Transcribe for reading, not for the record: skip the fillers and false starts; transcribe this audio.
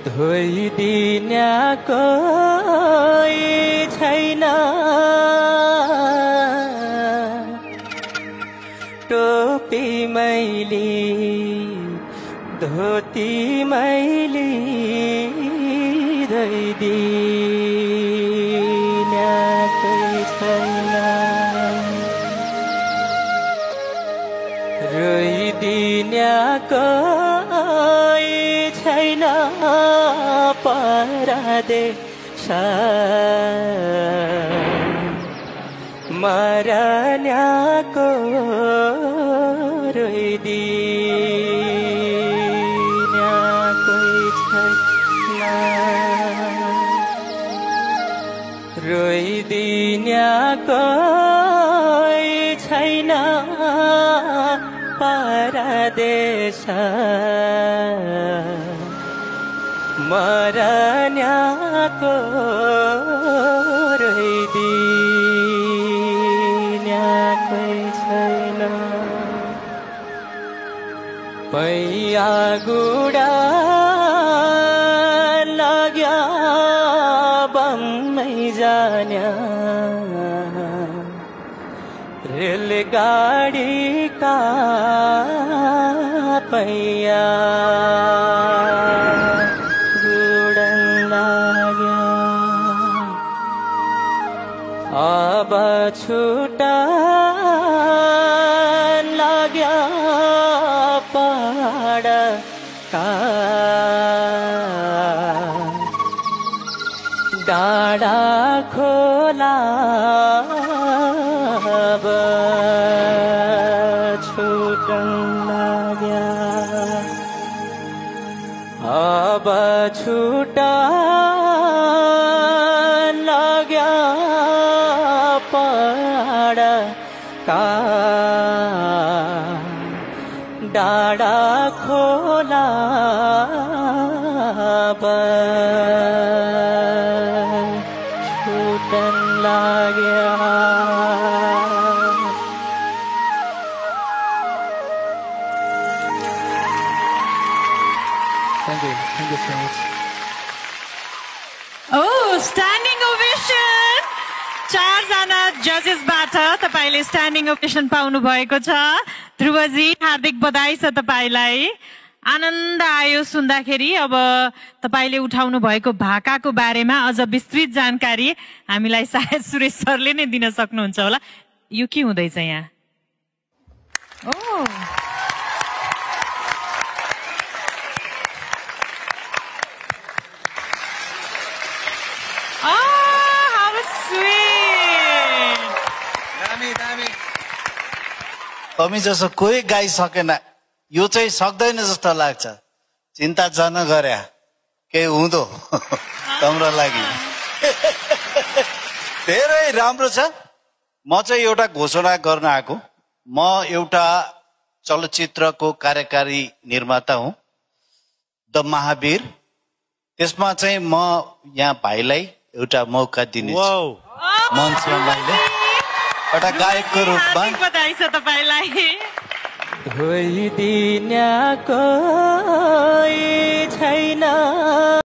धोइदिने कोही छैन टोपी मैले धोती मैले धोइदिने कोही छैन रोइदिने कोही छैन परदेश मरन्याको रोइदिने कोही छैन रोइदिने कोही छैन परदेश मरन्याको रोइदिने कोही छैन पैया गुडा लाग्या बम्मै जान्या रेलगाडीका पैया गुडन लाग्या अब छुटा लाग्या पहाडका डाँडा खोला अब छुटन लाग्या अब छुटा लाग्या पहाडका डाँडा खोला अब छुटन लाग्या Thank you so much. Oh, standing ovation! 4 जना जजेसबाट तपाईले स्ट्यान्डिङ ओभेसन पाउनु भएको छ। ध्रुवजी हार्दिक बधाई छ तपाईलाई। आनन्द आयो सुन्दाखेरि। अब तपाईले उठाउनु भएको भाकाको बारेमा अझ विस्तृत जानकारी हामीलाई सायद सुरेश सरले नै दिन सक्नुहुन्छ होला। यो के हुँदैछ यहाँ? ओह कमी जसो कोही गाइसकेन यो चाहिँ सक्दैन जस्तो लाग्छ चिन्ता जन गर्या केही हुँदो तम्रो लागि धेरै राम्रो छ म चाहिँ एउटा घोषणा गर्न आएको म एउटा चलचित्रको कार्यकारी निर्माता हुँ द महावीर त्यसमा चाहिँ म यहाँ भाइलाई एउटा मौका दिनेछु मञ्चमा भाइले एउटा गायकको रूपमा बधाई छ तपाईलाई धोइदिने कोही छैन